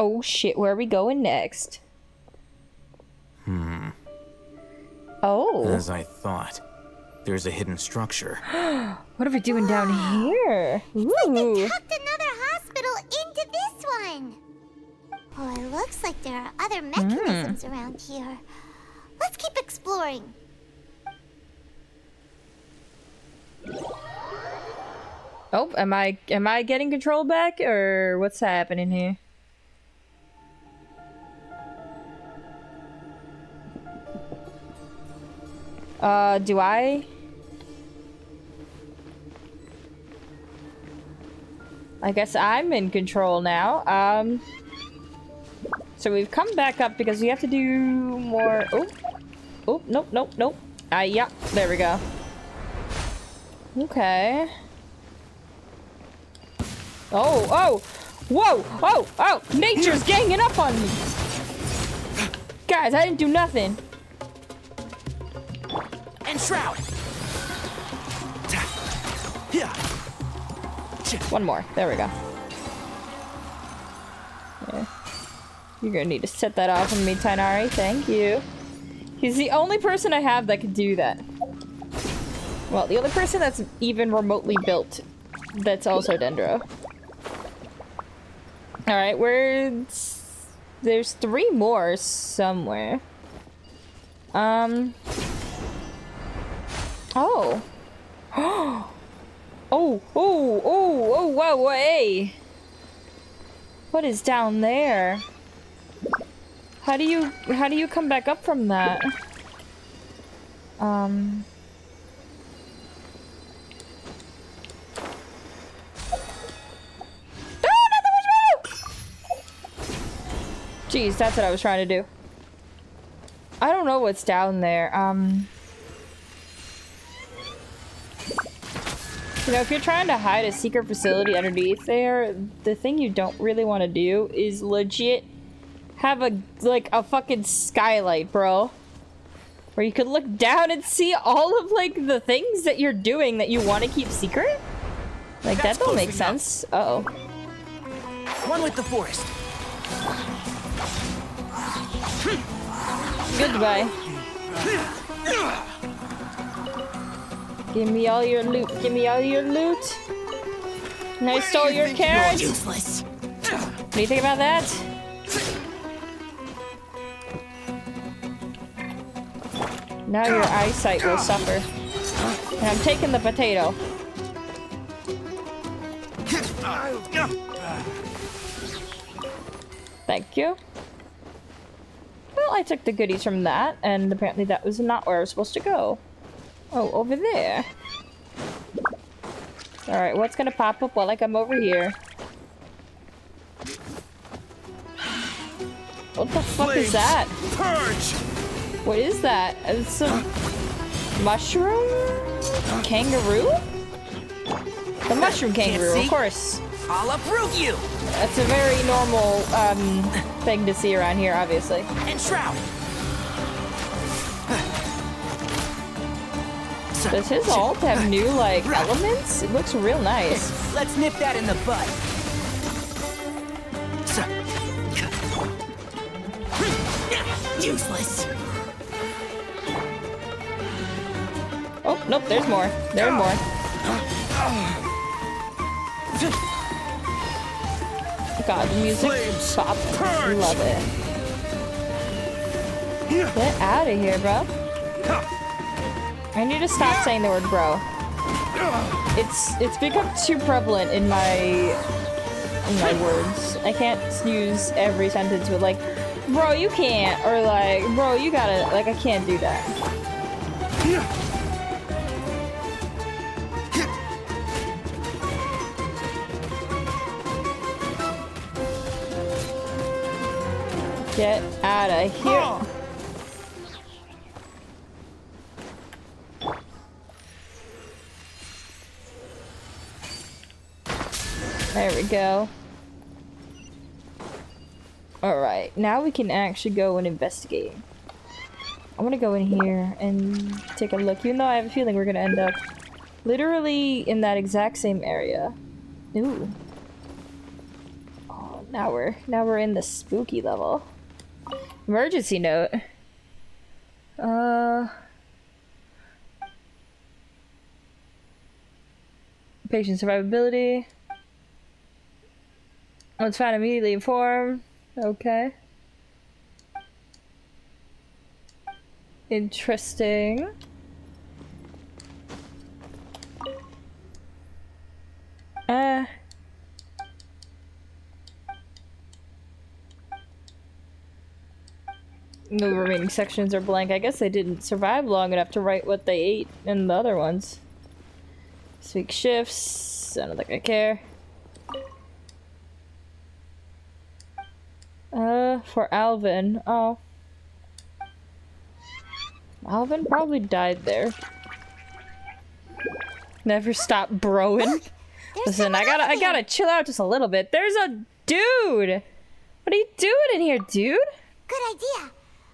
Oh shit, where are we going next? Oh. As I thought. There's a hidden structure. What are we doing down here? It's like they tucked another hospital into this one. Oh, it looks like there are other mechanisms around here. Let's keep exploring. Oh, am I getting control back, or what's happening here? Do I? I guess I'm in control now. So we've come back up because we have to do more. Oh, oh, nope, nope, nope. Yeah, there we go. Okay. Oh, oh, whoa, oh, oh, nature's ganging up on me. Guys, I didn't do nothing. And shroud. One more. There we go. Yeah. You're gonna need to set that off on me, Tainari. Thank you. He's the only person I have that could do that. Well, the only person that's even remotely built that's also Dendro. Alright, there's 3 more somewhere. Oh. Oh. Oh, oh, oh, oh, whoa, hey. What is down there? How do you come back up from that? Jeez, that's what I was trying to do. I don't know what's down there. You know, if you're trying to hide a secret facility underneath there, the thing you don't really want to do is legit have a fucking skylight, bro. Where you could look down and see all of, like, the things that you're doing that you want to keep secret? Like, that don't make sense. Uh-oh. One with the forest. Goodbye. Give me all your loot. Give me all your loot. And I stole your carrot. Useless. What do you think about that? Now your eyesight will suffer. And I'm taking the potato. Thank you. Well, I took the goodies from that, and apparently that was not where I was supposed to go. Oh, over there. Alright, what's gonna pop up while I come over here? What the fuck is that? Purge. What is that? It's a mushroom? Kangaroo? The mushroom kangaroo, of course. I'll uproot you. That's a very normal thing to see around here, obviously. And shroud. Does his ult have new, like, elements? It looks real nice. Let's nip that in the bud. Useless. Oh, nope, there's more. There's more. God, the music pop. Love it. Get out of here, bro. I need to stop saying the word bro. It's become too prevalent in my words. I can't use every sentence with like, bro, you can't, or like, bro, you gotta, like, I can't do that. Get out of here. There we go. Alright, now we can actually go and investigate. I want to go in here and take a look, even though I have a feeling we're going to end up literally in that exact same area. Ooh. Oh, Now we're in the spooky level. Emergency note. Patient survivability. Once found, immediately inform. Okay. Interesting. The remaining sections are blank. I guess they didn't survive long enough to write what they ate in the other ones. This week's shifts. I don't think I care. For Alvin. Oh. Alvin probably died there. Never stop broing. Listen, I gotta chill out just a little bit. There's a dude! What are you doing in here, dude? Good idea.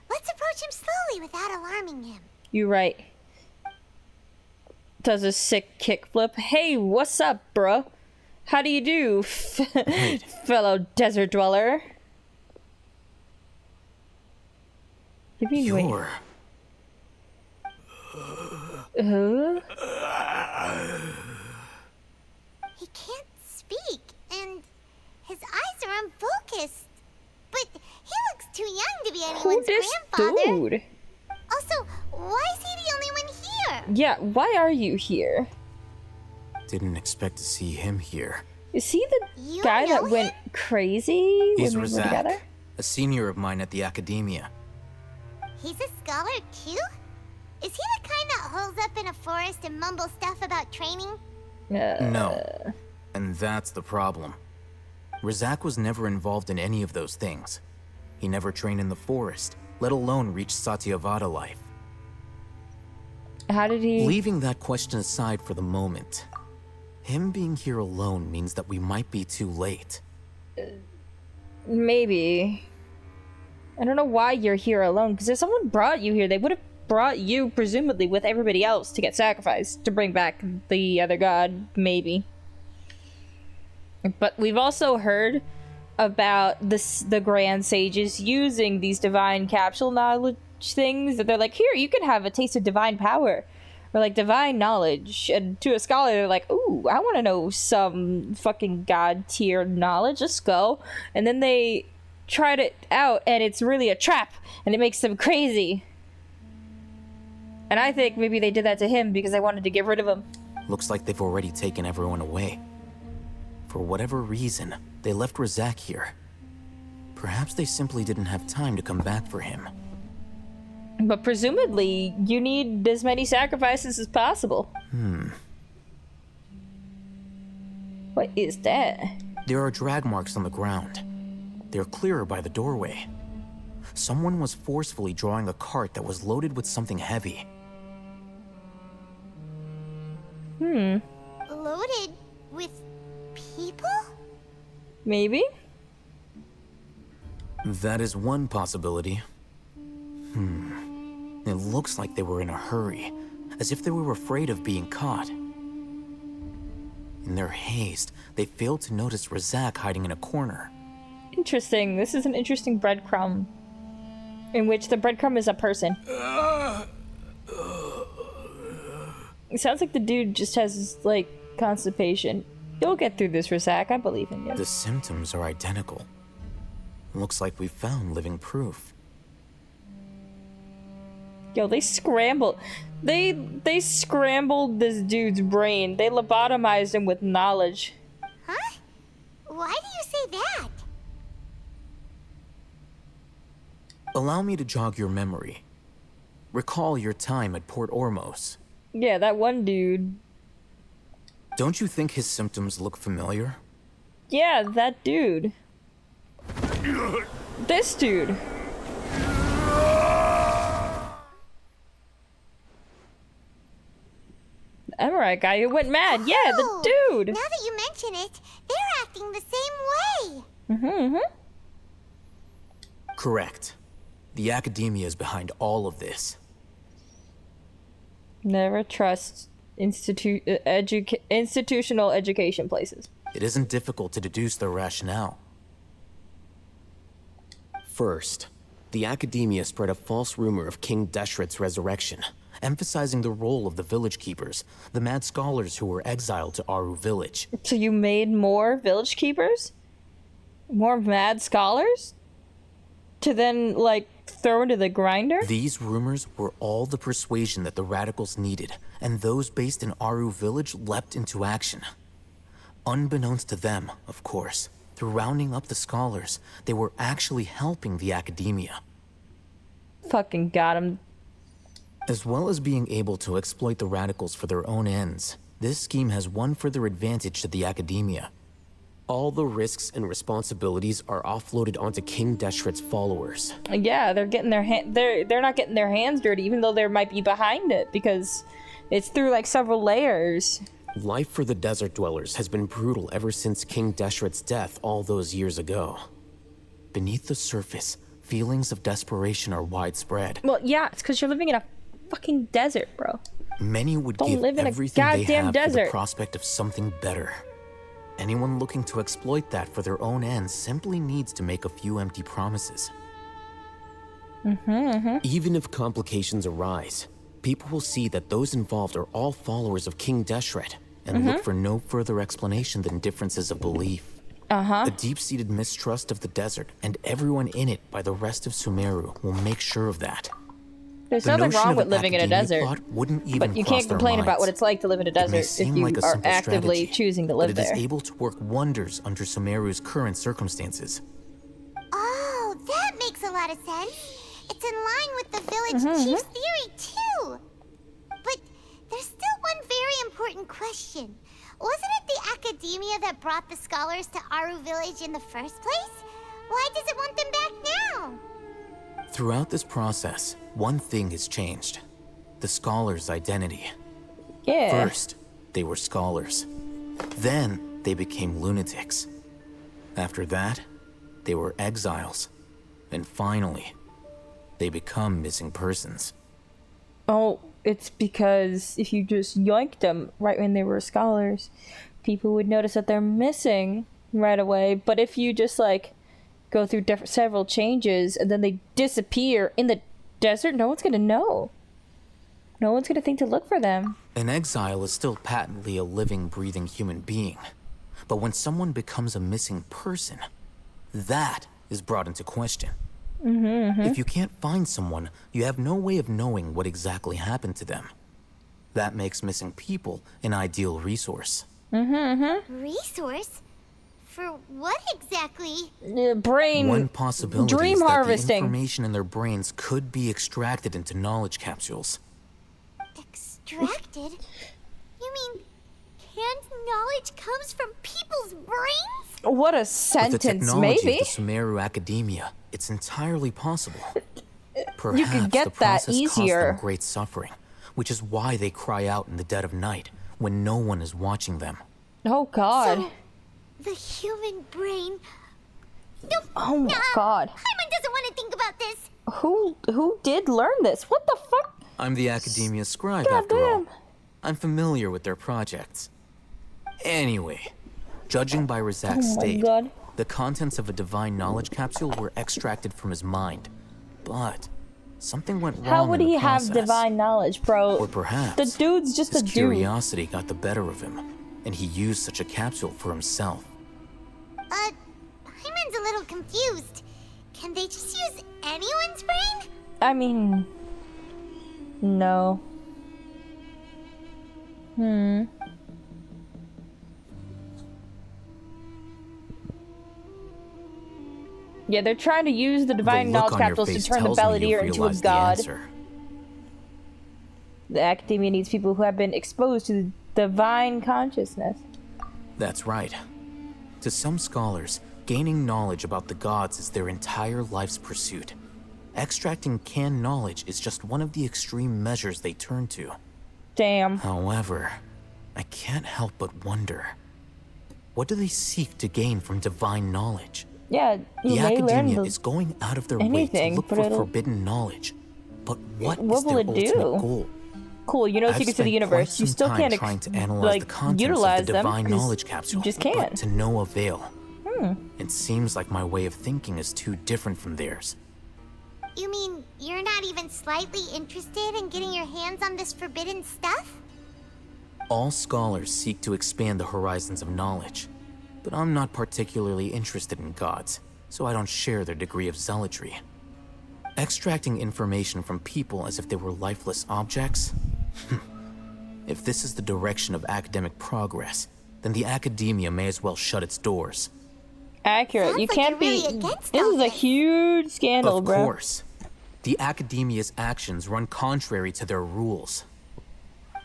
Let's approach him slowly without alarming him. You right. Does a sick kickflip. Hey, what's up, bruh? How do you do, fellow desert dweller? Give me You're... He can't speak, and his eyes are unfocused. But he looks too young to be Who anyone's this grandfather. dude? Also, why is he the only one here? Yeah, why are you here? Didn't expect to see him here. Is he the You guy know that went crazy He's when we were together? Razak, a senior of mine at the academia. He's a scholar too? Is he the kind that holes up in a forest and mumbles stuff about training? No. And that's the problem. Razak was never involved in any of those things. He never trained in the forest, let alone reach Satyavada life. How did he... Leaving that question aside for the moment, him being here alone means that we might be too late. Maybe. I don't know why you're here alone, because if someone brought you here, they would have brought you, presumably, with everybody else to get sacrificed, to bring back the other god, maybe. But we've also heard about the Grand Sages using these divine capsule knowledge things, that they're like, here, you can have a taste of divine power. Or like divine knowledge. And to a scholar, they're like, ooh, I want to know some fucking god tier knowledge. Let's go. And then they tried it out, and it's really a trap, and it makes them crazy. And I think maybe they did that to him because they wanted to get rid of him. Looks like they've already taken everyone away. For whatever reason, they left Razak here. Perhaps they simply didn't have time to come back for him. But presumably, you need as many sacrifices as possible. What is that? There are drag marks on the ground. They're clearer by the doorway. Someone was forcefully drawing a cart that was loaded with something heavy. Loaded with people? Maybe? That is one possibility. It looks like they were in a hurry, as if they were afraid of being caught. In their haste, they failed to notice Razak hiding in a corner. Interesting. This is an interesting breadcrumb. In which the breadcrumb is a person. It sounds like the dude just has, like, constipation. You'll get through this, Razak. I believe in you. The symptoms are identical. Looks like we found living proof. Yo, they scrambled. They scrambled this dude's brain. They lobotomized him with knowledge. Huh? Why do you say that? Allow me to jog your memory. Recall your time at Port Ormos. Yeah, that one dude. Don't you think his symptoms look familiar? Yeah, that dude. This dude. The Emerite guy who went mad. Yeah, the dude. Now that you mention it, they're acting the same way. Correct. The academia is behind all of this. Never trust institutional education places. It isn't difficult to deduce their rationale. First, the academia spread a false rumor of King Deshret's resurrection, emphasizing the role of the village keepers, the mad scholars who were exiled to Aru village. So you made more village keepers? More mad scholars? To then, like, throw into the grinder? These rumors were all the persuasion that the radicals needed, and those based in Aru village leapt into action. Unbeknownst to them, of course, through rounding up the scholars, they were actually helping the academia. Fucking got him. As well as being able to exploit the radicals for their own ends, this scheme has one further advantage to the academia. All the risks and responsibilities are offloaded onto King Deshret's followers. Yeah, they're getting their they're not getting their hands dirty, even though they might be behind it, because it's through like several layers. Life for the desert dwellers has been brutal ever since King Deshret's death all those years ago. Beneath the surface, feelings of desperation are widespread. Well, yeah, it's because you're living in a fucking desert, bro. Many would Don't give live in a everything they goddamn have for desert. the prospect of something better. Anyone looking to exploit that for their own ends simply needs to make a few empty promises. Even if complications arise, people will see that those involved are all followers of King Deshret, And look for no further explanation than differences of belief. A deep-seated mistrust of the desert and everyone in it by the rest of Sumeru will make sure of that. There's The nothing notion wron of with an living in a academia desert, plot wouldn't even but you cross can't their complain about minds. what it's like to live in a It may desert if seem you like a are simple actively strategy, choosing to but live it is there. able to work wonders under Sumeru's current circumstances. Oh, that makes a lot of sense. It's in line with the village chief's theory, too. But there's still one very important question. Wasn't it the academia that brought the scholars to Aru village in the first place? Why does it want them back now? Throughout this process, one thing has changed. The scholars' identity. Yeah. First, they were scholars. Then, they became lunatics. After that, they were exiles. And finally, they become missing persons. Oh, it's because if you just yoinked them right when they were scholars, people would notice that they're missing right away. But if you just like go through several changes and then they disappear in the desert, no one's gonna know. No one's gonna think to look for them. An exile is still patently a living, breathing human being. But when someone becomes a missing person, that is brought into question. If you can't find someone, you have no way of knowing what exactly happened to them. That makes missing people an ideal resource. Resource? For what exactly? Brain. One possibility dream is that harvesting. the information in their brains could be extracted into knowledge capsules. Extracted? You mean canned knowledge comes from people's brains? What a With the sentence, technology maybe. of the Sumeru Academia, it's entirely possible. Perhaps could get the that process easier. caused them great suffering, which is why they cry out in the dead of night when no one is watching them. Oh god. So, the human brain... No, Oh my god. Hyman doesn't want to think about this. Who did learn this? What the fuck? I'm the Academia scribe, God after all. damn. I'm familiar with their projects. Anyway, judging by Razak's Oh my state, God. the contents of a divine knowledge capsule were extracted from his mind. But something went wrong How would in the he have process. divine knowledge, bro? Or perhaps the dude's just his a dude. curiosity got the better of him, and he used such a capsule for himself. Hyman's a little confused. Can they just use anyone's brain? I mean, no. Yeah, they're trying to use the divine The look knowledge on your capsules to face turn the tells me Balladeer you've into a realized the god. answer. The academia needs people who have been exposed to the divine consciousness. That's right. To some scholars, gaining knowledge about the gods is their entire life's pursuit. Extracting canned knowledge is just one of the extreme measures they turn to. Damn. However, I can't help but wonder, what do they seek to gain from divine knowledge? Yeah, you The may learn academia the... is going out of their way to anything, look but for it'll- forbidden knowledge. But what What is will their it ultimate do? goal? Cool, you know I've secrets of the spent universe. quite You some still time can't trying to analyze like the contents utilize of the them. divine 'cause knowledge capsule, You just but can't. to no avail. It seems like my way of thinking is too different from theirs. You mean you're not even slightly interested in getting your hands on this forbidden stuff? All scholars seek to expand the horizons of knowledge, but I'm not particularly interested in gods, so I don't share their degree of zealotry. Extracting information from people as if they were lifeless objects? If this is the direction of academic progress, then the academia may as well shut its doors. Accurate. Sounds You like can't you're really be. against This all is a this. huge scandal, Of bro. course. The academia's actions run contrary to their rules.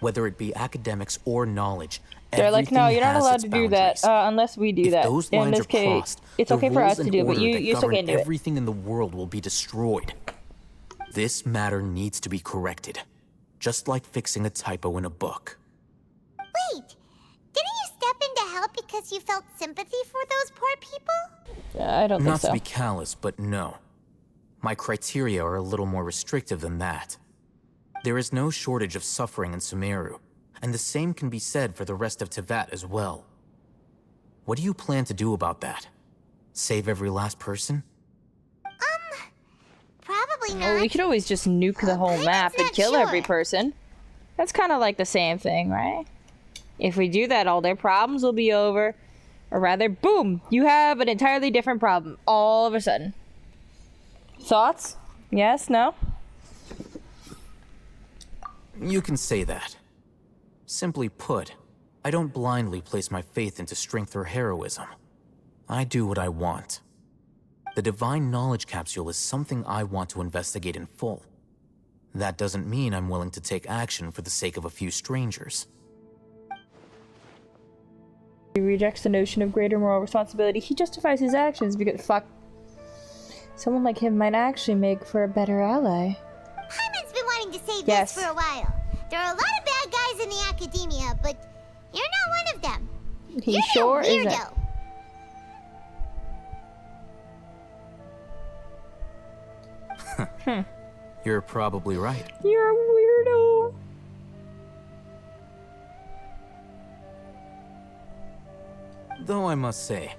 Whether it be academics or knowledge, They're like, no, everything you're not has allowed its to do that boundaries. unless we do If that. those In lines this are case, crossed, it's the okay for rules us to and do, but order you that still govern can't do it. everything in the world will be destroyed. This matter needs to be corrected, just like fixing a typo in a book. Wait, didn't you step in to help because you felt sympathy for those poor people? I don't think Not so. to be callous, but no. My criteria are a little more restrictive than that. There is no shortage of suffering in Sumeru, and the same can be said for the rest of Teyvat as well. What do you plan to do about that? Save every last person? Probably Well, not. we could always just nuke the whole I'm map and not kill sure. every person. That's kind of like the same thing, right? If we do that, all their problems will be over. Or rather, boom! You have an entirely different problem all of a sudden. Thoughts? Yes? No? You can say that. Simply put, I don't blindly place my faith into strength or heroism. I do what I want. The Divine Knowledge Capsule is something I want to investigate in full. That doesn't mean I'm willing to take action for the sake of a few strangers. He rejects the notion of greater moral responsibility. He justifies his actions because, fuck, someone like him might actually make for a better ally. Hyman's been wanting to say Yes. this for a while. There are a lot of bad guys in the academia, but you're not one of them. He You're sure a isn't. weirdo. You're probably right. You're a weirdo. Though I must say,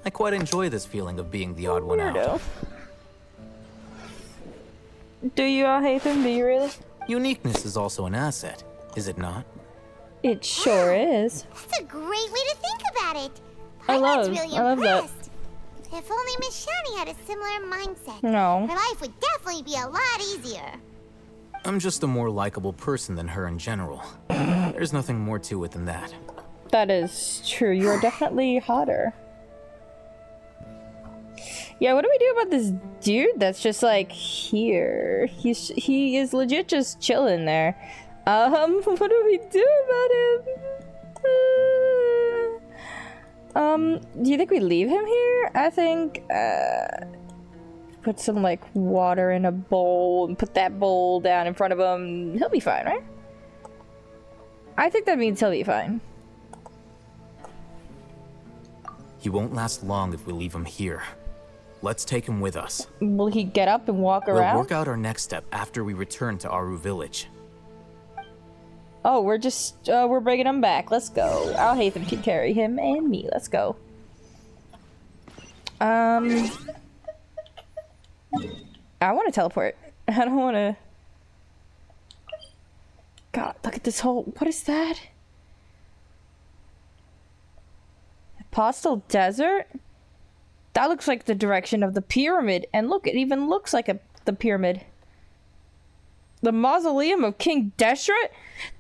I quite enjoy this feeling of being the odd one out. Weirdo. Do you all hate him? Do you really? Uniqueness is also an asset, is it not? It sure is. That's a great way to think about it. I Hyman's love really that. impressed. If only Miss Shani had a similar mindset. No. Her life would definitely be a lot easier. I'm just a more likable person than her in general. There's nothing more to it than that. That is true. You are definitely hotter. Yeah, what do we do about this dude that's just like here? He is legit just chilling there. What do we do about him? Do you think we leave him here? I think put some like water in a bowl and put that bowl down in front of him. He'll be fine, right? I think that means he'll be fine. He won't last long if we leave him here. Let's take him with us. Will he get up and walk We'll around? work out our next step after we return to Aru Village. Oh, we're bringing him back. Let's go. Al-Haytham can carry him and me. Let's go. I want to teleport. I don't want to... God, look at this whole... What is that? Apostle Desert? That looks like the direction of the pyramid. And look, it even looks like the pyramid. The mausoleum of King Deshret?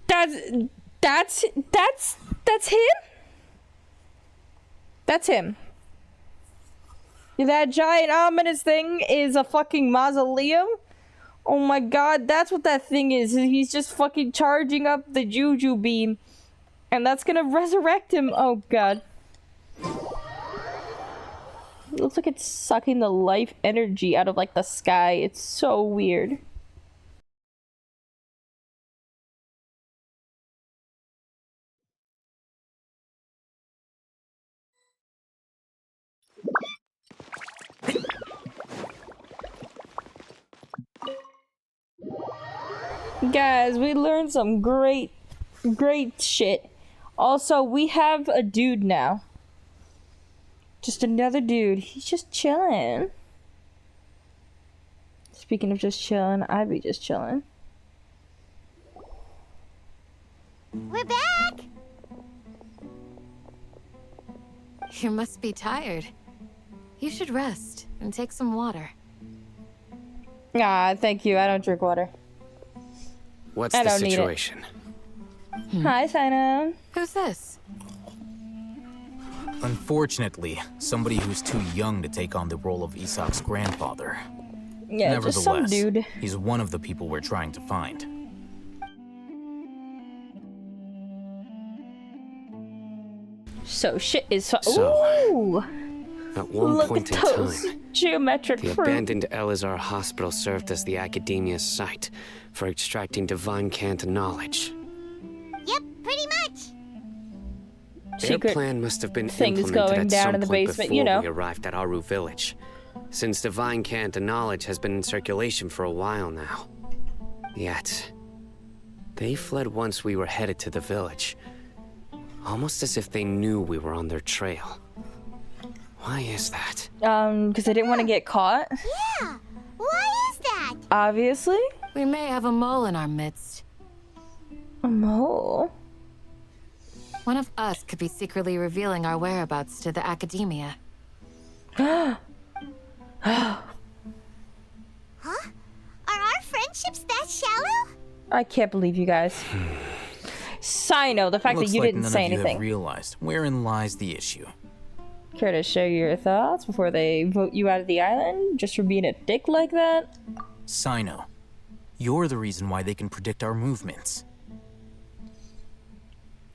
That's him? That's him. That giant ominous thing is a fucking mausoleum? Oh my god, that's what that thing is. He's just fucking charging up the Juju beam. And that's gonna resurrect him. Oh god. It looks like it's sucking the life energy out of like the sky. It's so weird. Guys, we learned some great shit. Also, we have a dude now. Just another dude. He's just chilling. Speaking of just chilling, I'd be just chilling. We're back! You must be tired. You should rest and take some water. Ah, thank you. I don't drink water. What's I the don't need it. situation? Hi, Sino. Who's this? Unfortunately, somebody who's too young to take on the role of Isak's grandfather. Yeah, just some Nevertheless, dude. he's one of the people we're trying to find. So shit is so. So, Ooh! At one Look point in at those time, geometric the fruit. abandoned Elazar hospital served as the academia's site for extracting divine cant knowledge. Yep, pretty much. Their Secret plan must have been things implemented going at down some in the point basement, before you know. we arrived at Aru village, since divine cant knowledge has been in circulation for a while now. Yet, they fled once we were headed to the village, almost as if they knew we were on their trail. Why is that? Because I didn't want to get caught. Yeah, why is that? Obviously. We may have a mole in our midst. A mole. One of us could be secretly revealing our whereabouts to the academia. Huh? Are our friendships that shallow? I can't believe you guys. Sino, the fact Looks that you like didn't none say of you anything. have realized wherein lies the issue. Care to share your thoughts before they vote you out of the island just for being a dick like that? Sino, you're the reason why they can predict our movements.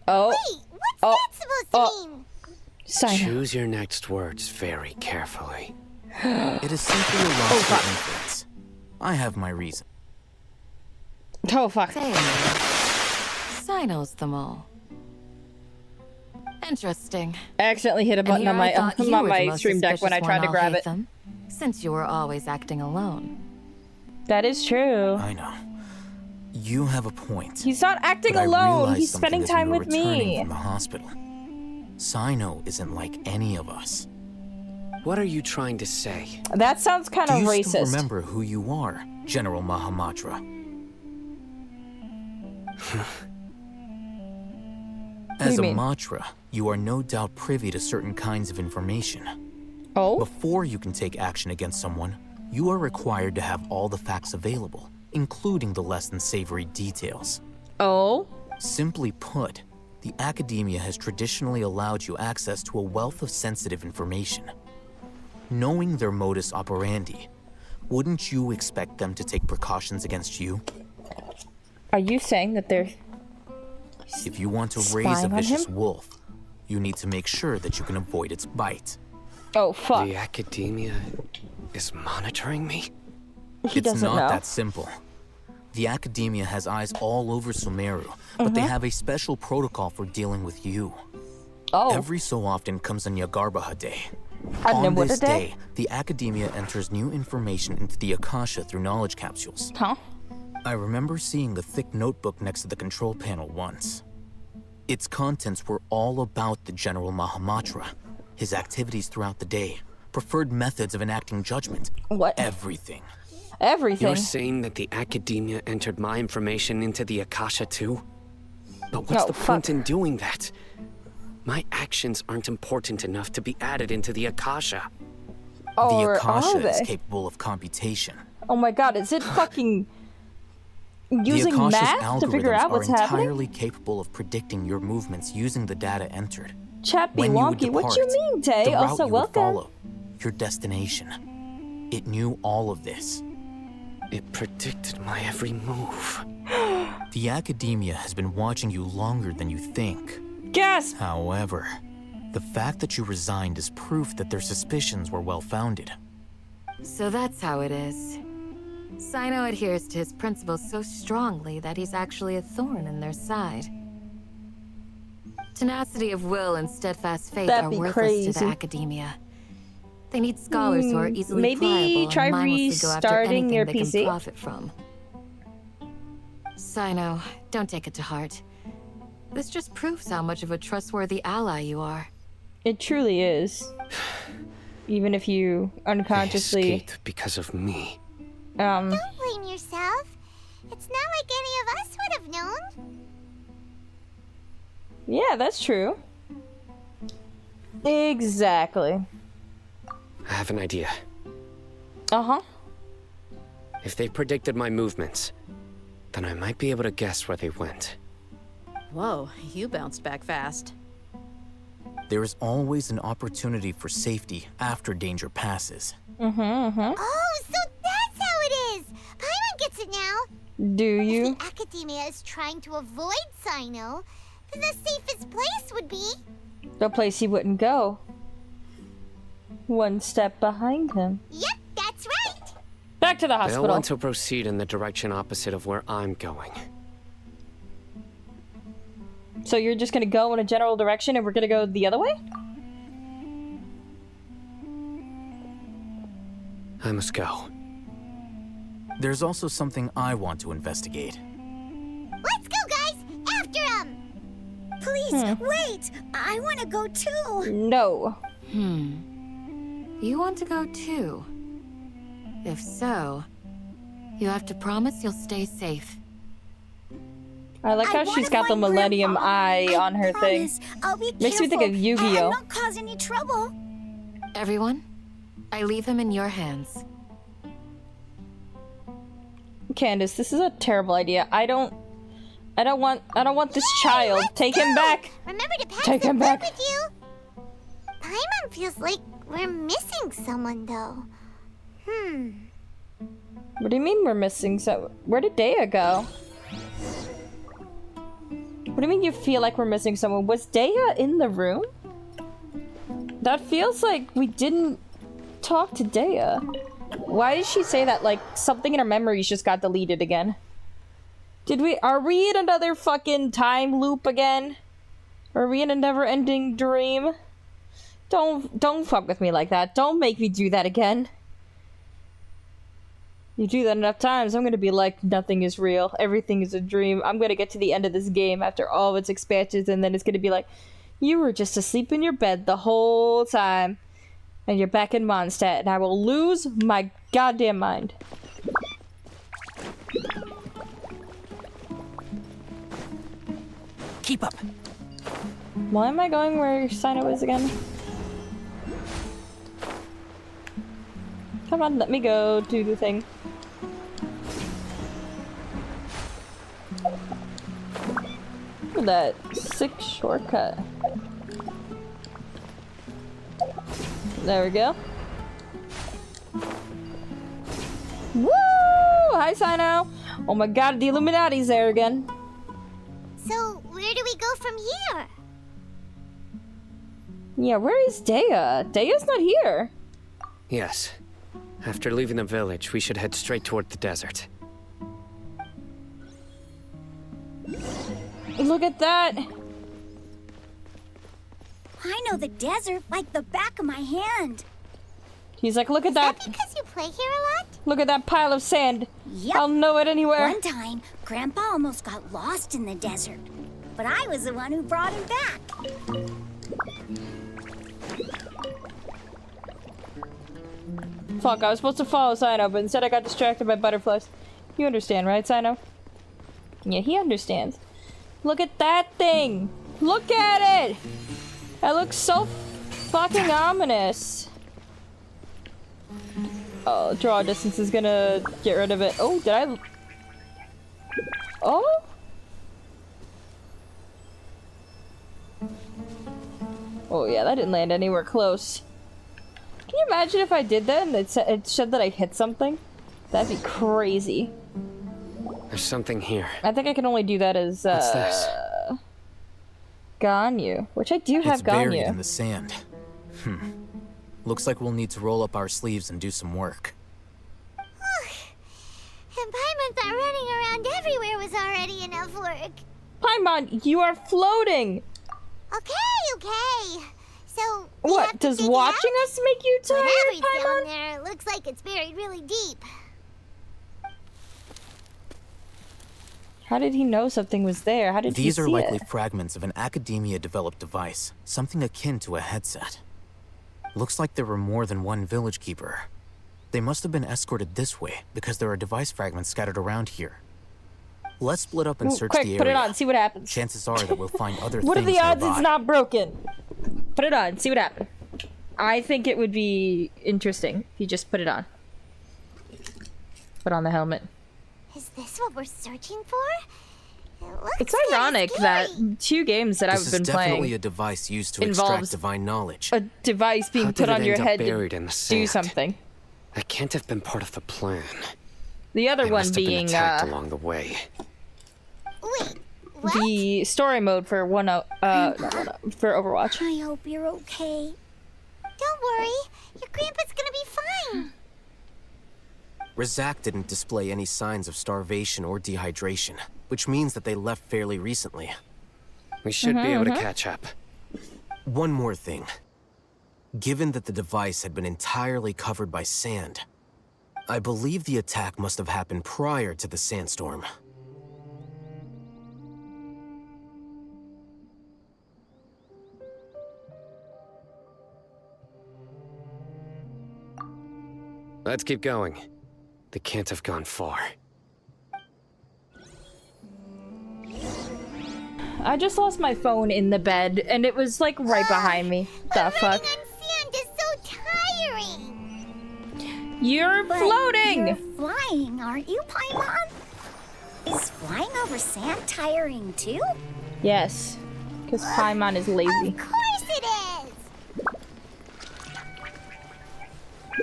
Oh, Wait, what's that supposed to mean? Sino. Choose your next words very carefully. It is simply a logical inference. I have my reason. Oh, fuck. Say, Sino's the mole. Interesting. I accidentally hit a And button here on I thought you on were the my most stream deck when I suspicious tried one, to I'll grab hate it. them, since you were always acting alone. That is true. I know. You have a point. He's not acting But I alone. realized He's something spending as we time were with returning me. From the hospital. Sino isn't like any of us. What are you trying to say? That sounds kind Do of you racist. still remember who you are, General Mahamatra? As you a mean? Matra, you are no doubt privy to certain kinds of information. Oh, Before you can take action against someone, you are required to have all the facts available, including the less than savory details. oh, Simply put, the academia has traditionally allowed you access to a wealth of sensitive information. Knowing their modus operandi, wouldn't you expect them to take precautions against you? are you saying that they're If you want to raise Spying a on vicious him? wolf, you need to make sure that you can avoid its bite. Oh, fuck. The academia is monitoring me? He It's doesn't not know. that simple. The academia has eyes all over Sumeru, but they have a special protocol for dealing with you. Oh, Every so often comes a Nyagarbaha Day. I On know what this a day. the academia enters new information into the Akasha through knowledge capsules. Huh? I remember seeing a thick notebook next to the control panel once. Its contents were all about the General Mahamatra, his activities throughout the day, preferred methods of enacting judgment, What? everything. Everything. You're saying that the academia entered my information into the Akasha too? But what's Oh, the fuck. point in doing that? My actions aren't important enough to be added into the Akasha. Or The Akasha are is they? capable of computation. Oh my god, is it fucking The using Akasha's math to figure algorithms out are what's happening? entirely capable of predicting your movements using the data entered. Chappy When you would wonky, what depart, you mean, Tay? the route Also, you would welcome. follow, your destination. It knew all of this. It predicted my every move. The academia has been watching you longer than you think. Gasp! However, the fact that you resigned is proof that their suspicions were well-founded. So that's how it is. Sino adheres to his principles so strongly that he's actually a thorn in their side. Tenacity of will and steadfast faith That'd are be worthless to crazy. the academia. They need scholars who are easily maybe pliable try and mindlessly go after restarting anything your they PC? can profit from. Sino, don't take it to heart. This just proves how much of a trustworthy ally you are. It truly is. Even if you unconsciously They escaped because of me. Don't blame yourself. It's not like any of us would have known. Yeah, that's true. Exactly. I have an idea. Uh-huh. If they predicted my movements, then I might be able to guess where they went. Whoa, you bounced back fast. There is always an opportunity for safety after danger passes. Oh, so that's how it is! Paimon gets it now! Do If you? the Academia is trying to avoid Sino, then the safest place would be... The place he wouldn't go. One step behind him. Yep, that's right! Back to the They'll hospital. want to proceed in the direction opposite of where I'm going. So you're just gonna go in a general direction and we're gonna go the other way? I must go. There's also something I want to investigate. Let's go, guys! After him! Please, wait! I want to go too! No. You want to go too? If so, you have to promise you'll stay safe. I like how she's got the Millennium Eye on her thing. I'll be Makes me think of Yu-Gi-Oh! not cause any trouble. Everyone, I leave him in your hands. Candace, this is a terrible idea. I don't want this child. Take him back. Remember to pass Take the him book back. with you. Paimon feels like we're missing someone, though. What do you mean we're missing so? Where did Dea go? What do you mean you feel like we're missing someone? Was Dea in the room? That feels like we didn't talk to Dea. Why did she say that? Like something in her memories just got deleted again. Are we in another fucking time loop again? Are we in a never-ending dream? Don't fuck with me like that. Don't make me do that again. You do that enough times, I'm gonna be like, nothing is real. Everything is a dream. I'm gonna get to the end of this game after all of its expansions, and then it's gonna be like, you were just asleep in your bed the whole time, and you're back in Mondstadt, and I will lose my goddamn mind. Keep up. Why am I going where Sino is again? Come on, let me go do the thing. Look at that sick shortcut. There we go. Woo! Hi, Sino! Oh my god, the Illuminati's there again. So, where do we go from here? Yeah, where is Dea? Dea's not here. Yes. After leaving the village, we should head straight toward the desert. Look at that! I know the desert like the back of my hand. He's like, look at Is that that! because you play here a lot? Look at that pile of sand! Yep. I'll know it anywhere! One time, Grandpa almost got lost in the desert. But I was the one who brought him back. Fuck, I was supposed to follow Sino, but instead I got distracted by butterflies. You understand, right, Sino? Yeah, he understands. Look at that thing! Look at it! That looks so fucking ominous. Oh, draw distance is gonna get rid of it. Oh, did I... Oh? Oh yeah, that didn't land anywhere close. Can you imagine if I did that and it said that I hit something? That'd be crazy. There's something here. I think I can only do that as, What's this? Ganyu, which I do have It's buried Ganyu. in the sand. Looks like we'll need to roll up our sleeves and do some work. And Paimon thought running around everywhere was already enough work. Paimon, you are floating! Okay. So, we What, have to does dig it watching out? us make you tired, Whatever's down Paimon? there, it looks like it's buried really deep. How did he know something was there? How did he These see are likely it? fragments of an Academia-developed device, something akin to a headset. Looks like there were more than one village keeper. They must have been escorted this way because there are device fragments scattered around here. Let's split up and search quick, the area. put it on, see what happens. Chances are that we'll find other What are things the odds nearby. it's not broken? Put it on, see what happens. I think it would be interesting if you just put it on. Put on the helmet. Is this what we're searching for? It looks It's kinda ironic that scary. 2 games that This I've been is definitely playing a device used to involves extract divine knowledge. a device being How put did on it your end up head buried to in the do sand? something. That can't have been part of the plan. The other They one must have been being attacked along the way. Wait, what? the story mode for for Overwatch. I hope you're okay. Don't worry, your grandpa's gonna be fine. Razak didn't display any signs of starvation or dehydration, which means that they left fairly recently. We should be able to catch up. One more thing. Given that the device had been entirely covered by sand, I believe the attack must have happened prior to the sandstorm. Let's keep going. They can't have gone far. I just lost my phone in the bed, and it was like right behind me. The fuck? Running on sand is so tiring. You're But floating! You're flying, aren't you, Paimon? Is flying over sand tiring too? Yes, because Paimon is lazy. Of course it is.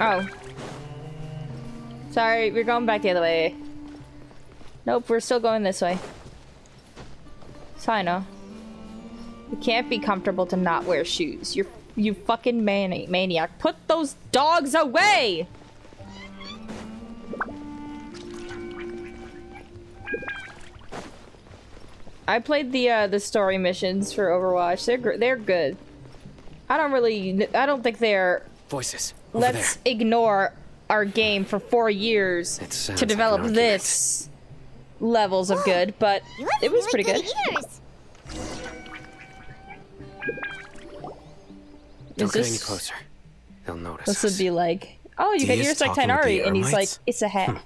Oh. Sorry, we're going back the other way. Nope, we're still going this way. So I know. You can't be comfortable to not wear shoes. You fucking maniac. Put those dogs away! I played the story missions for Overwatch. They're good. I don't think they're. Voices. Over Let's ignore our game for 4 years It sounds to like develop an argument. this levels of good, but You have it was really pretty good. ears. Don't Is get any this- closer. They'll notice This us. would be like, oh, you got Dia's ears like talking with the Tainari, and he's like, Ermites? it's a hat.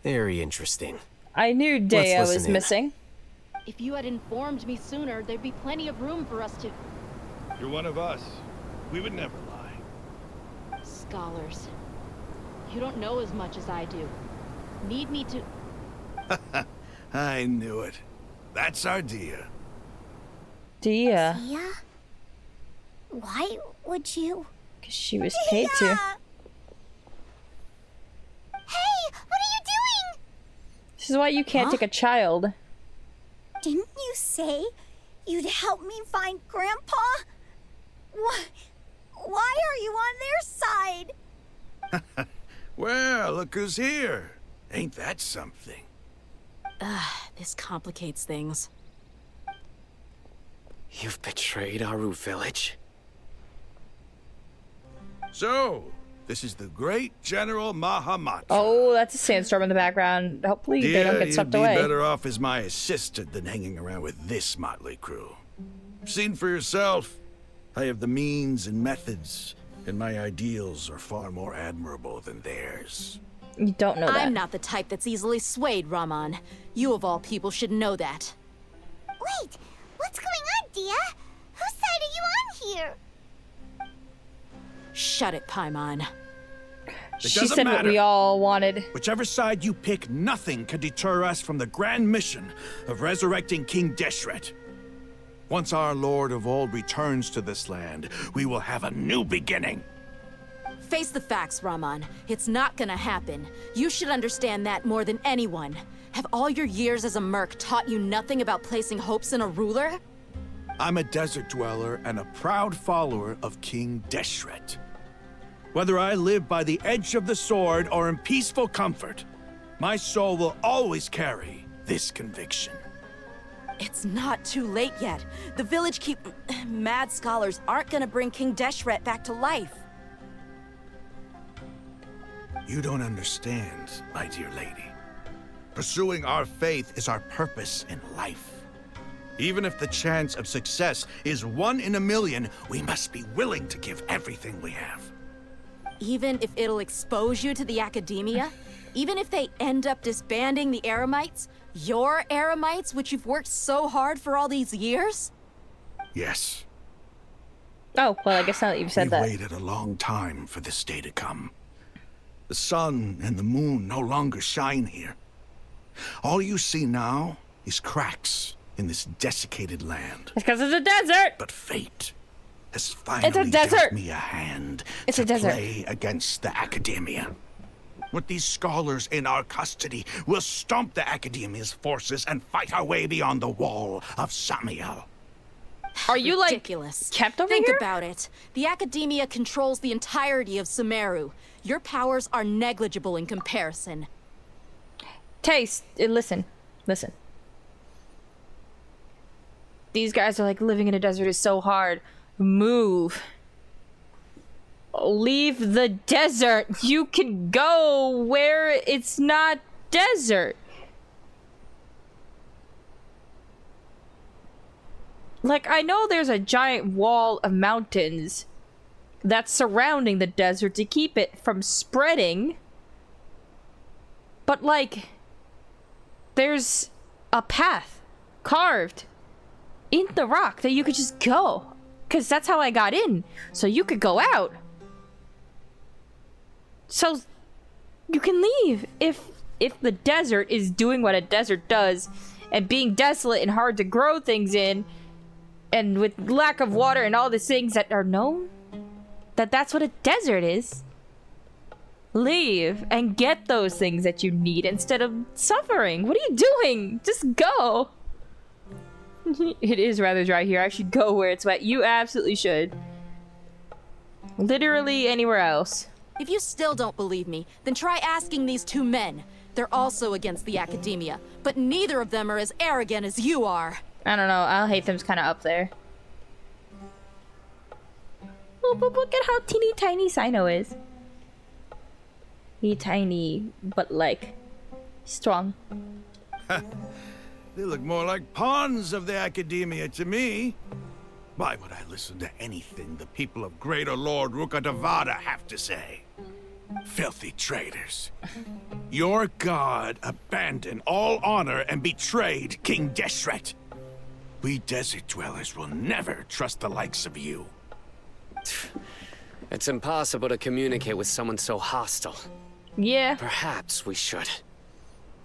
Very interesting. I knew Dea listen was in. missing. If you had informed me sooner, there'd be plenty of room for us to... You're one of us. We would never lie. Scholars. You don't know as much as I do. Need me to... I knew it. That's our Dia. Dea, Yeah? Why would you? because she was paid to. Hey, what are you doing? This is why you can't take a child. Didn't you say you'd help me find Grandpa? Why are you on their side? Well, look who's here. Ain't that something? This complicates things. You've betrayed Aru village? So, this is the great General Mahamatra. Oh, that's a sandstorm in the background. Hopefully they don't get you'd swept be away. better off as my assistant than hanging around with this motley crew. Seen for yourself. I have the means and methods, and my ideals are far more admirable than theirs. You don't know that. I'm not the type that's easily swayed, Raman. You of all people should know that. Wait, what's going on, Dia? Whose side are you on here? Shut it, Paimon. She doesn't said what matter. we all wanted. Whichever side you pick, nothing can deter us from the grand mission of resurrecting King Deshret. Once our Lord of Old returns to this land, we will have a new beginning. Face the facts, Raman. It's not gonna happen. You should understand that more than anyone. Have all your years as a merc taught you nothing about placing hopes in a ruler? I'm a desert dweller and a proud follower of King Deshret. Whether I live by the edge of the sword or in peaceful comfort, my soul will always carry this conviction. It's not too late yet. The village mad scholars aren't gonna bring King Deshret back to life. You don't understand, my dear lady. Pursuing our faith is our purpose in life. Even if the chance of success is 1 in a million, we must be willing to give everything we have. Even if it'll expose you to the academia? Even if they end up disbanding the Eremites? Your Eremites, which you've worked so hard for all these years? Yes. Oh, well, I guess now that you've said We've that. waited a long time for this day to come. The sun and the moon no longer shine here. All you see now is cracks in this desiccated land. It's because it's a desert! But fate has finally desert. dealt me a hand It's to a desert. play against the academia. With these scholars in our custody, we'll stomp the academia's forces and fight our way beyond the wall of Samiel. Are you, like, Ridiculous. kept over Think here? about it. The academia controls the entirety of Sumeru. Your powers are negligible in comparison. Taste, listen. These guys are like, living in a desert is so hard. Move. Leave the desert. You can go where it's not desert. Like, I know there's a giant wall of mountains that's surrounding the desert to keep it from spreading. But, like, there's a path carved in the rock that you could just go. Because that's how I got in. So you could go out. So you can leave. If the desert is doing what a desert does and being desolate and hard to grow things in, and with lack of water and all these things that are known, that's what a desert is. Leave and get those things that you need instead of suffering. What are you doing? Just go. It is rather dry here. I should go where it's wet. You absolutely should. Literally anywhere else. If you still don't believe me, then try asking these two men. They're also against the academia, but neither of them are as arrogant as you are. I don't know. I'll hate them's kind of up there. Oh, but look at how teeny tiny Sino is. He tiny, but like strong. They look more like pawns of the academia to me. Why would I listen to anything the people of Greater Lord Rukkhadevada have to say? Filthy traitors. Your god abandoned all honor and betrayed King Deshret. We desert dwellers will never trust the likes of you. It's impossible to communicate with someone so hostile. Yeah. Perhaps we should.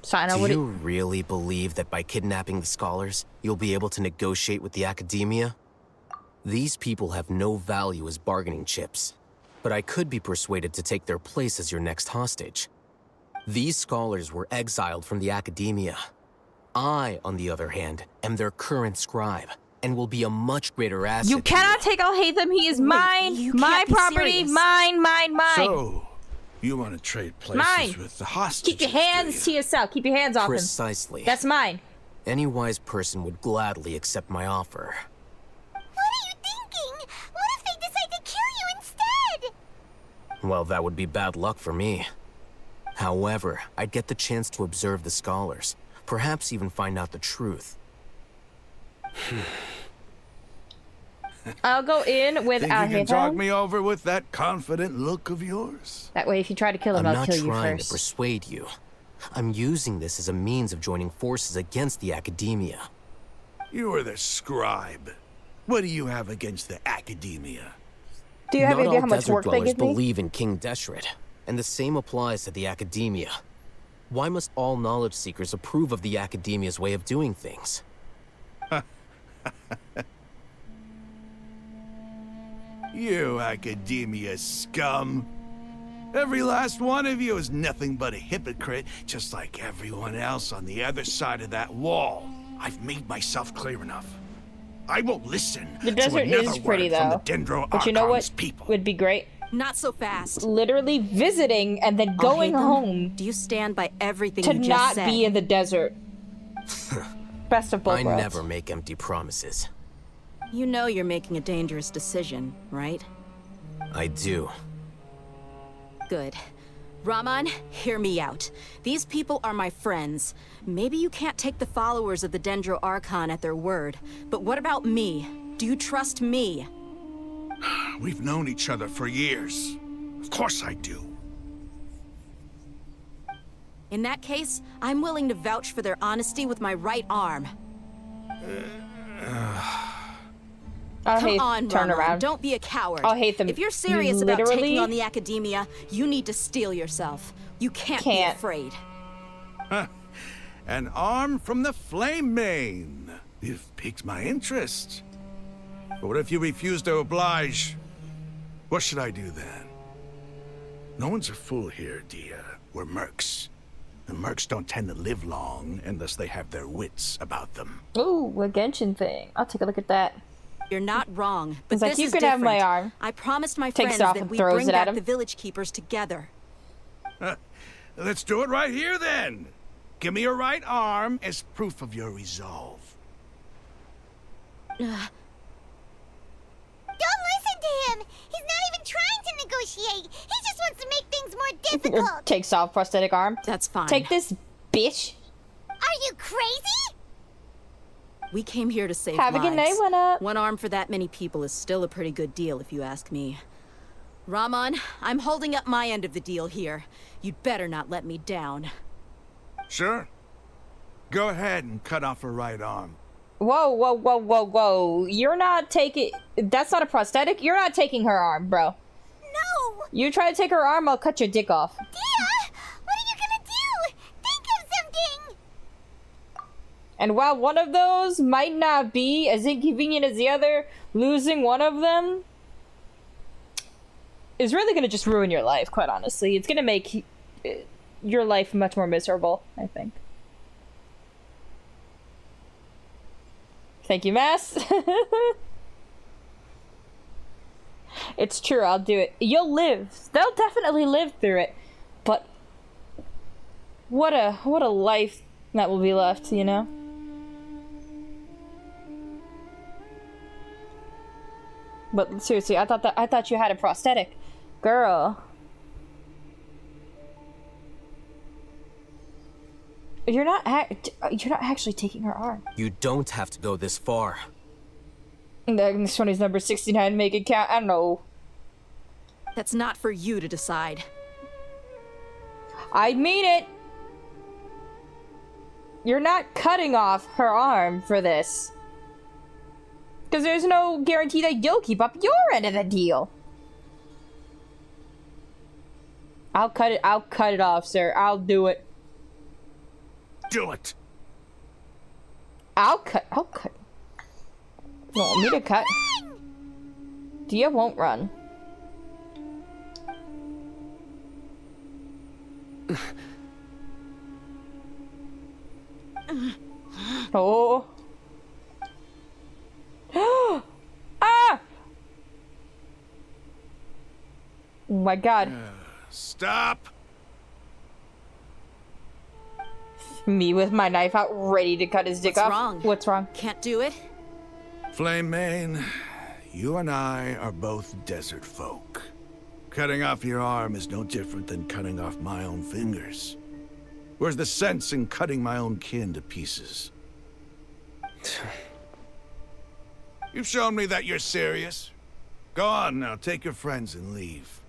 Sino, Do what you really believe that by kidnapping the scholars, you'll be able to negotiate with the academia? These people have no value as bargaining chips, but I could be persuaded to take their place as your next hostage. These scholars were exiled from the academia. I, on the other hand, am their current scribe, and will be a much greater asset. You cannot take Al-Hatham. He is mine. you My can't be property. serious. Mine. So, you want to trade places Mine. with the hostages? Keep your hands to yourself. Keep your hands off him. Precisely. That's mine. Any wise person would gladly accept my offer. What are you thinking? What if they decide to kill you instead? Well, that would be bad luck for me. However, I'd get the chance to observe the scholars, perhaps even find out the truth. I'll go in with Think you can talk Al-Hatham. me over with that confident look of yours? That way, if you try to kill him, I'm I'll not kill you trying to first. persuade you. I'm using this as a means of joining forces against the academia. You are the scribe. What do you have against the academia? Do you have Not any idea all how much desert work they dwellers give me? believe in King Deshret, and the same applies to the academia. Why must all knowledge seekers approve of the academia's way of doing things? You academia scum. Every last one of you is nothing but a hypocrite, just like everyone else on the other side of that wall. I've made myself clear enough. I won't listen The to desert another is pretty, word from though. the Dendro But you know what people. would be great? Not so fast. Literally visiting and then going Al-Hatham, home Do you stand by everything to you just not said? be in the desert. Best of both I worlds. never make empty promises. You know you're making a dangerous decision, right? I do. Good. Raman, hear me out. These people are my friends. Maybe you can't take the followers of the Dendro Archon at their word, but what about me? Do you trust me? We've known each other for years. Of course I do. In that case, I'm willing to vouch for their honesty with my right arm. Come on, turn Raman, around. don't be a coward. I'll hate them. If you're serious about Literally? taking on the Academia, you need to steel yourself. You can't be afraid. An arm from the Flame Mane. You've piqued my interest. But what if you refuse to oblige? What should I do then? No one's a fool here, Dia. We're mercs. And mercs don't tend to live long unless they have their wits about them. Ooh, a Genshin thing. I'll take a look at that. You're not wrong, but It's like, this you is could different. have my arm. I promised my Takes friends it off that and we throws bring it at back him. the village keepers together. Let's do it right here then. Give me your right arm as proof of your resolve. Don't listen to him! He's not even trying to negotiate! He just wants to make things more difficult! Takes off prosthetic arm. That's fine. Take this, bitch. Are you crazy? We came here to save Have a lives. good night, One Up. One arm for that many people is still a pretty good deal, if you ask me. Raman, I'm holding up my end of the deal here. You'd better not let me down. Sure. Go ahead and cut off her right arm. Whoa, whoa, whoa, whoa, whoa. You're not taking... That's not a prosthetic. You're not taking her arm, bro. No! You try to take her arm, I'll cut your dick off. Dia! What are you gonna do? Think of something! And while one of those might not be as inconvenient as the other, losing one of them is really going to just ruin your life, quite honestly. It's going to make your life much more miserable, I think. Thank you, Mass. It's true, I'll do it. You'll live. They'll definitely live through it. But what a life that will be left, you know? But seriously, I thought you had a prosthetic. Girl. You're not actually taking her arm. You don't have to go this far. This one is number 69, make it count. I don't know. That's not for you to decide. I mean it! You're not cutting off her arm for this. Because there's no guarantee that you'll keep up your end of the deal. I'll cut it off, sir. I'll do it. Do it! I'll cut. You want me to cut? Dia won't run. Oh. Ah! Oh my god. Stop! Me with my knife out, ready to cut his dick What's off. wrong? What's wrong? Can't do it? Flame Mane, you and I are both desert folk. Cutting off your arm is no different than cutting off my own fingers. Where's the sense in cutting my own kin to pieces? You've shown me that you're serious. Go on now, take your friends and leave.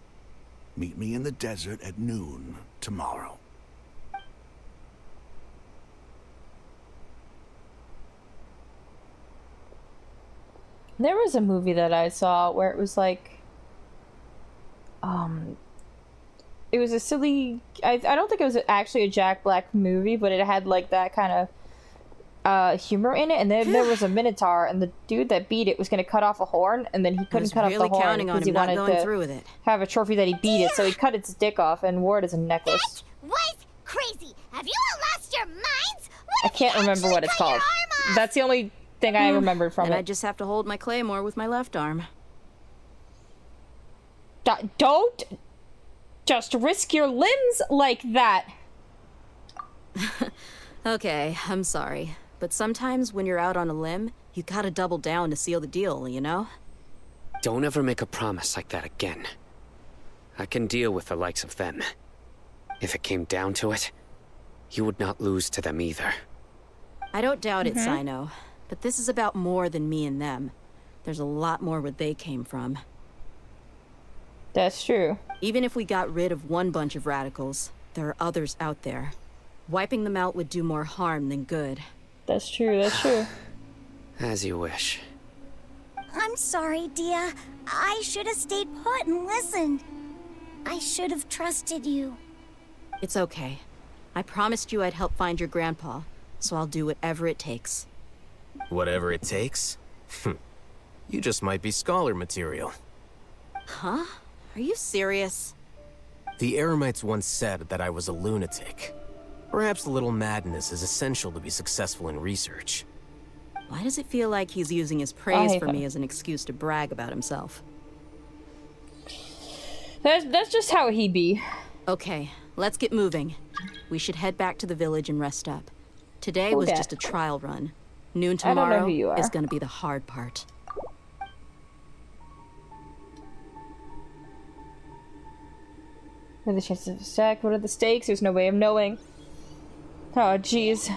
Meet me in the desert at noon tomorrow. There was a movie that I saw where it was like, it was a silly, I don't think it was actually a Jack Black movie, but it had like that kind of humor in it, and then there was a Minotaur, and the dude that beat it was going to cut off a horn, and then he couldn't cut off the horn counting on because he him not wanted going to through with it. have a trophy that he beat it, so he cut its dick off and wore it as a necklace. That was crazy! Have you all lost your minds? I can't remember what it's called. That's the only thing I remembered from And it. I just have to hold my claymore with my left arm. Don't just risk your limbs like that. Okay, I'm sorry. But sometimes when you're out on a limb, you gotta double down to seal the deal, you know? Don't ever make a promise like that again. I can deal with the likes of them. If it came down to it, you would not lose to them either. I don't doubt it, Sino. But this is about more than me and them. There's a lot more where they came from. That's true. Even if we got rid of one bunch of radicals, there are others out there. Wiping them out would do more harm than good. That's true, that's true. As you wish. I'm sorry, Dia. I should have stayed put and listened. I should have trusted you. It's okay. I promised you I'd help find your grandpa, so I'll do whatever it takes. Whatever it takes? You just might be scholar material. Huh? Are you serious? The Eremites once said that I was a lunatic. Perhaps a little madness is essential to be successful in research. Why does it feel like he's using his praise for me as an excuse to brag about himself? That's just how he be. Okay, let's get moving. We should head back to the village and rest up. Today was just a trial run. Noon I don't know tomorrow who you are. is gonna be the hard part. What are the chances of a stack? What are the stakes? There's no way of knowing. Oh, jeez.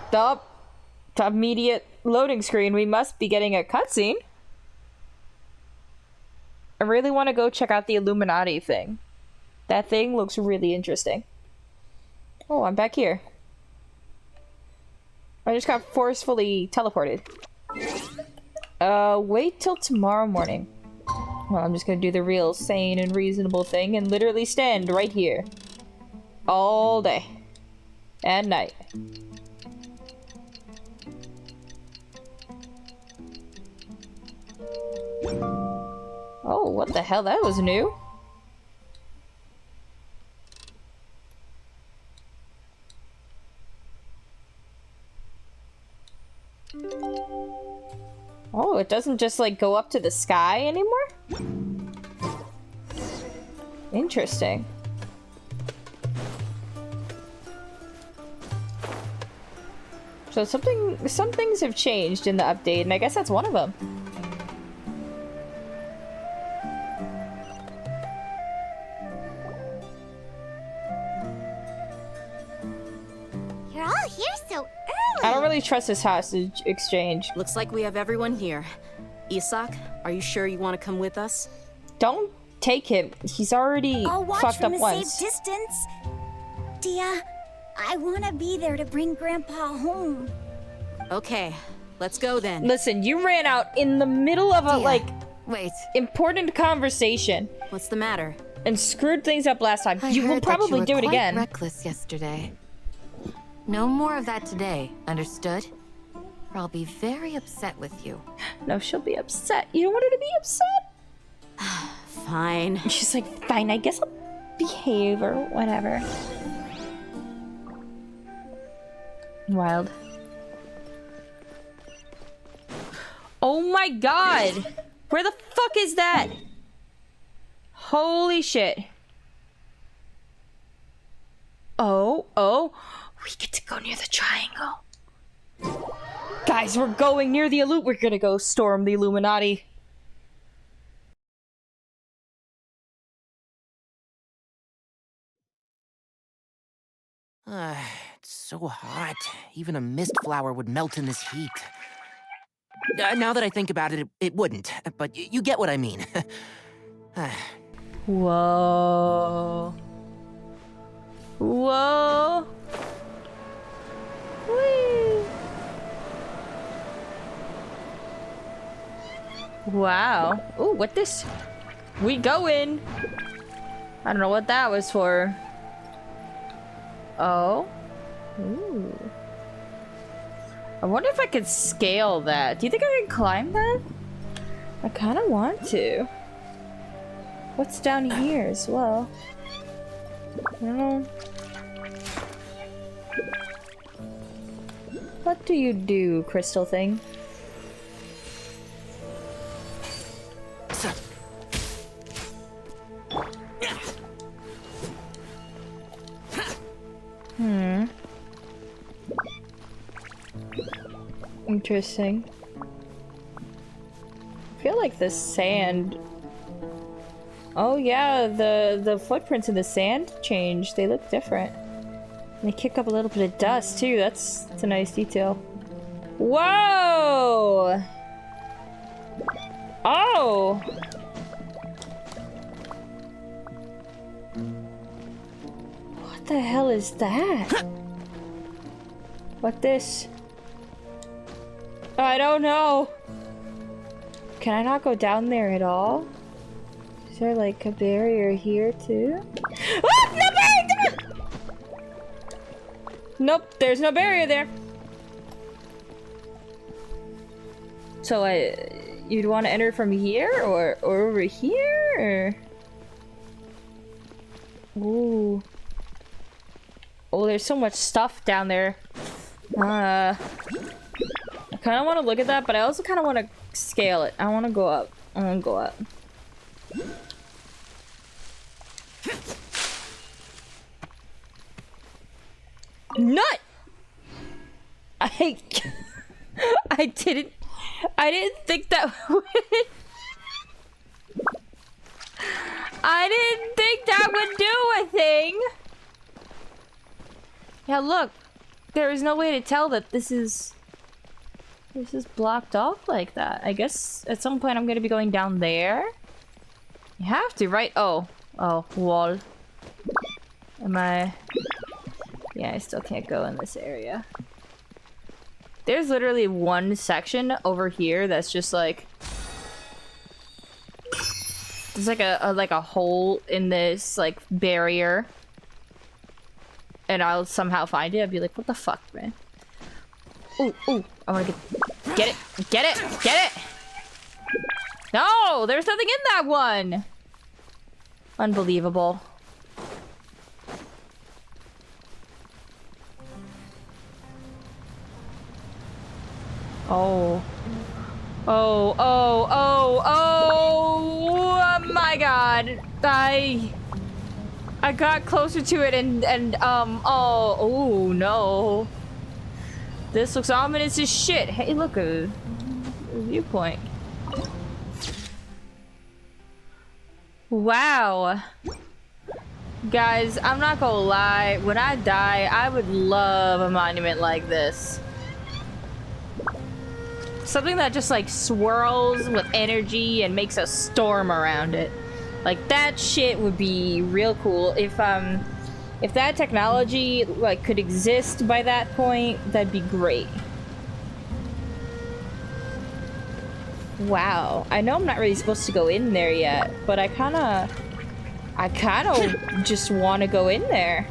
Stop. Immediate loading screen. We must be getting a cutscene. I really want to go check out the Illuminati thing. That thing looks really interesting. Oh, I'm back here. I just got forcefully teleported. Wait till tomorrow morning. Well, I'm just gonna do the real sane and reasonable thing and literally stand right here. All day. And night. Oh, what the hell? That was new. Oh, it doesn't just like go up to the sky anymore? Interesting. So some things have changed in the update, and I guess that's one of them. You're all here so early. I don't really trust this hostage exchange. Looks like we have everyone here. Isak, are you sure you want to come with us? Don't take him. He's already I'll watch fucked from up a once. safe distance. Dia, I want to be there to bring Grandpa home. Okay, let's go then. Listen, you ran out in the middle of a, like, Wait, important conversation What's the matter? and screwed things up last time. I You will heard that probably you do were it quite again. reckless yesterday. No more of that today, understood? Or I'll be very upset with you. No, she'll be upset. You don't want her to be upset? Fine. She's like, fine, I guess I'll behave or whatever. Wild. Oh my god! Where the fuck is that? Holy shit. Oh. We get to go near the triangle. Guys, we're going near the We're gonna go storm the Illuminati. It's so hot. Even a mist flower would melt in this heat. Now that I think about it, it wouldn't. But you get what I mean. Whoa. Whoa. Whee. Wow. Ooh, what this? We going. I don't know what that was for. Oh. Ooh. I wonder if I could scale that. Do you think I can climb that? I kind of want to. What's down here as well? I don't know. What do you do, crystal thing? Interesting. I feel like the sand Oh yeah, the footprints in the sand changed. They look different. And they kick up a little bit of dust too. That's a nice detail. Whoa! Oh! What the hell is that? What this? I don't know. Can I not go down there at all? Is there like a barrier here too? Oh, no barrier! Nope, there's no barrier there. So you'd want to enter from here or over here? Or... Ooh. Oh, there's so much stuff down there. I kind of want to look at that, but I also kind of want to scale it. I want to go up. I want to go up. Nut! I didn't think that would... I didn't think that would do a thing! Yeah, look. There is no way to tell that this is blocked off like that. I guess at some point I'm gonna be going down there. You have to, right? Oh. Oh, wall. Am I... Yeah, I still can't go in this area. There's literally one section over here that's just like... There's like a hole in this like barrier. And I'll somehow find it. I'll be like, what the fuck, man? Ooh, ooh. I wanna get it. Get it! Get it! No! There's nothing in that one! Unbelievable. Oh. Oh, oh, oh, oh my god. I got closer to it and oh no. This looks ominous as shit. Hey, look, a viewpoint. Wow. Guys, I'm not gonna lie. When I die, I would love a monument like this. Something that just like swirls with energy and makes a storm around it. Like that shit would be real cool. If that technology like could exist by that point, that'd be great. Wow. I know I'm not really supposed to go in there yet, but I kinda just want to go in there.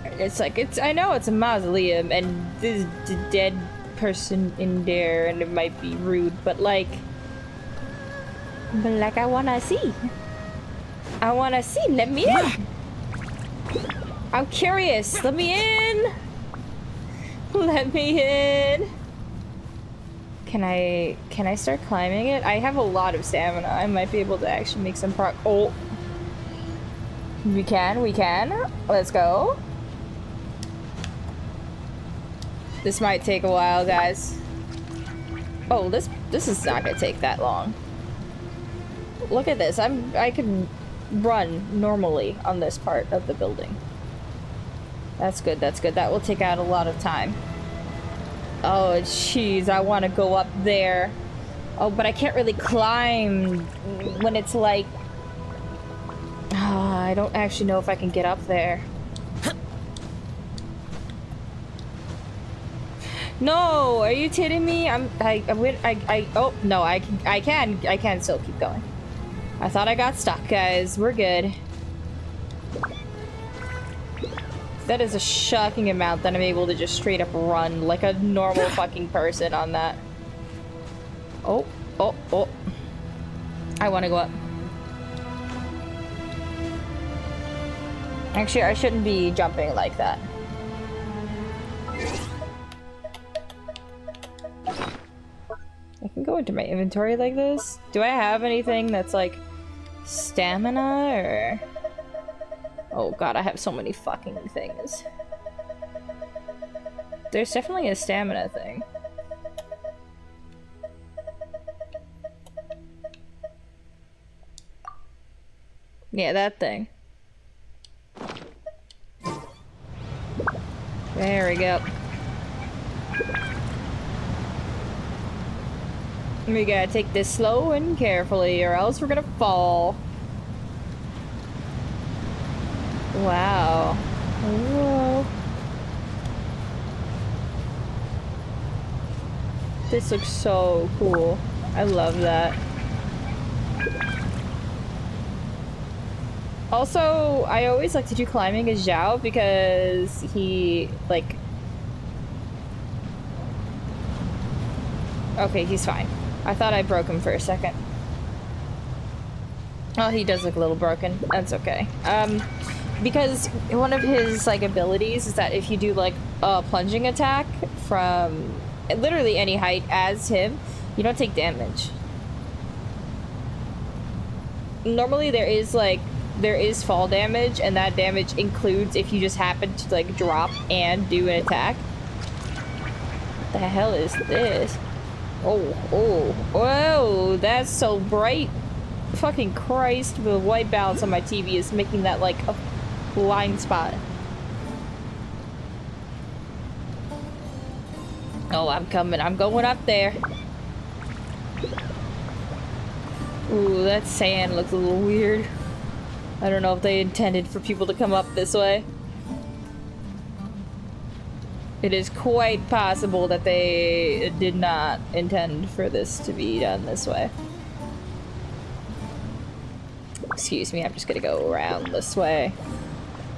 It's like, I know it's a mausoleum and there's a dead person in there and it might be rude, but like I wanna see. I wanna see. Let me in. I'm curious. Let me in. Let me in. Can I start climbing it? I have a lot of stamina. I might be able to actually make some oh. We can. Let's go. This might take a while, guys. Oh, this is not gonna take that long. Look at this. I can run normally on this part of the building. That's good. That's good. That will take out a lot of time. Oh, jeez. I want to go up there. Oh, but I can't really climb when it's like... I don't actually know if I can get up there. No, are you kidding me? Oh, no, I can still keep going. I thought I got stuck, guys. We're good. That is a shocking amount that I'm able to just straight up run like a normal fucking person on that. Oh, oh, oh. I want to go up. Actually, I shouldn't be jumping like that. I can go into my inventory like this. Do I have anything that's like stamina or... Oh god, I have so many fucking things. There's definitely a stamina thing. Yeah, that thing. There we go. We gotta take this slow and carefully, or else we're gonna fall. Wow. Whoa. This looks so cool. I love that. Also, I always like to do climbing as Zhao because he, like... Okay, he's fine. I thought I broke him for a second. Oh, he does look a little broken. That's okay. Because one of his, like, abilities is that if you do, like, a plunging attack from literally any height as him, you don't take damage. Normally there is fall damage, and that damage includes if you just happen to, like, drop and do an attack. What the hell is this? Oh, oh, whoa, that's so bright. Fucking Christ, the white balance on my TV is making that, like, a blind spot. Oh, I'm coming. I'm going up there. Ooh, that sand looks a little weird. I don't know if they intended for people to come up this way. It is quite possible that they did not intend for this to be done this way. Excuse me, I'm just gonna go around this way.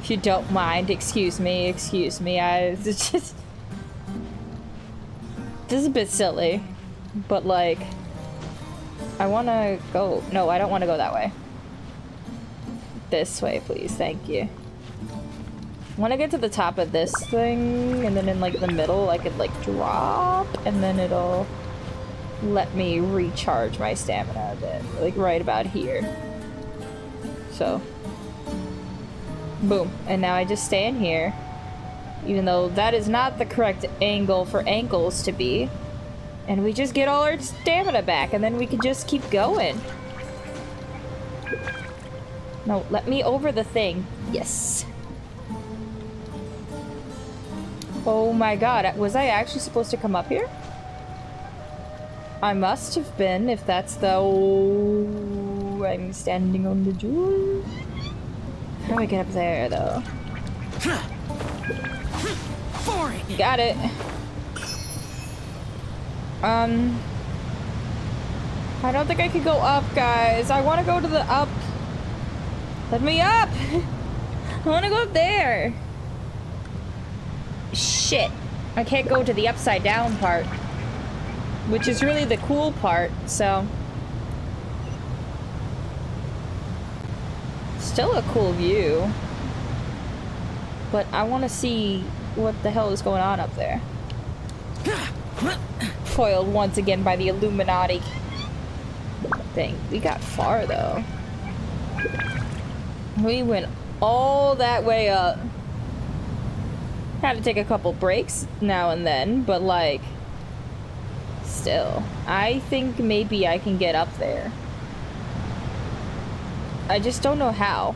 If you don't mind, excuse me. It's just... This is a bit silly, but, like, I wanna go... No, I don't wanna go that way. This way, please. Thank you. I wanna get to the top of this thing, and then in, like, the middle, I could, like, drop, and then it'll let me recharge my stamina a bit. Like, right about here. So. Boom. And now I just stay in here. Even though that is not the correct angle for ankles to be. And we just get all our stamina back, and then we can just keep going. No, let me over the thing. Yes. Oh my god, was I actually supposed to come up here? I must have been, if that's the... Oh, I'm standing on the jewel. How do I get up there, though? Got it. I don't think I could go up, guys. I want to go to the up. Let me up. I want to go up there. Shit. I can't go to the upside down part, which is really the cool part, so. Still a cool view. But I want to see what the hell is going on up there. Foiled once again by the Illuminati. Dang, we got far though. We went all that way up. Had to take a couple breaks now and then, but like, still, I think maybe I can get up there. I just don't know how.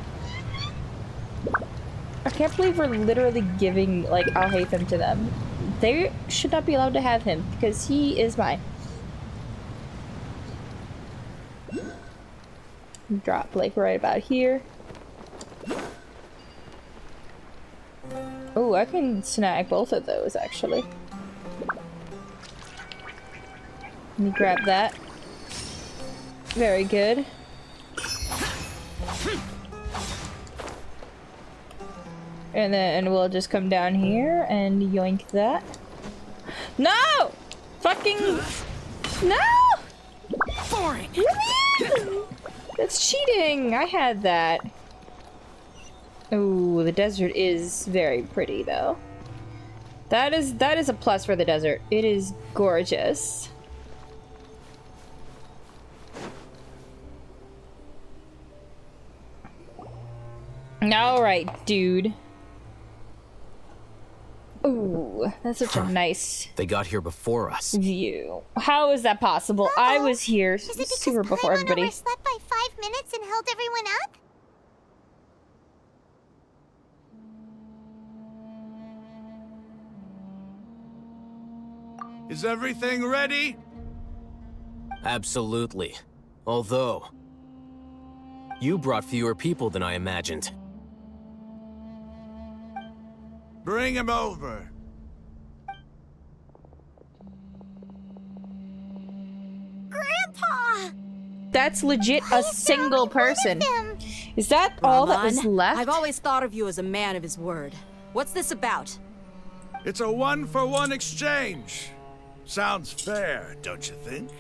I can't believe we're literally giving, like, Al-Haytham to them. They should not be allowed to have him, because he is mine. Drop, like, right about here. Oh, I can snag both of those, actually. Let me grab that. Very good. And then we'll just come down here and yoink that. No! Fucking... No! Boring! That's cheating! I had that. Ooh, the desert is very pretty, though. That is a plus for the desert. It is gorgeous. Alright, dude. Ooh, that's such a nice... They got here before us. View. How is that possible? I was here Is it because super before everybody. Paimon overslept by 5 minutes and held everyone up? Is everything ready? Absolutely. Although, you brought fewer people than I imagined. Bring him over. Grandpa! That's legit a single person. Him. Is that all that was Ramon, left? I've always thought of you as a man of his word. What's this about? It's a one-for-one exchange. Sounds fair, don't you think?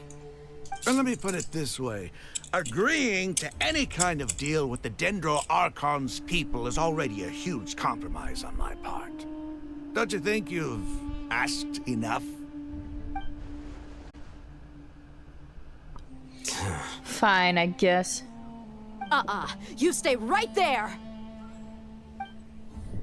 And let me put it this way. Agreeing to any kind of deal with the Dendro Archon's people is already a huge compromise on my part. Don't you think you've asked enough? Fine, I guess. You stay right there!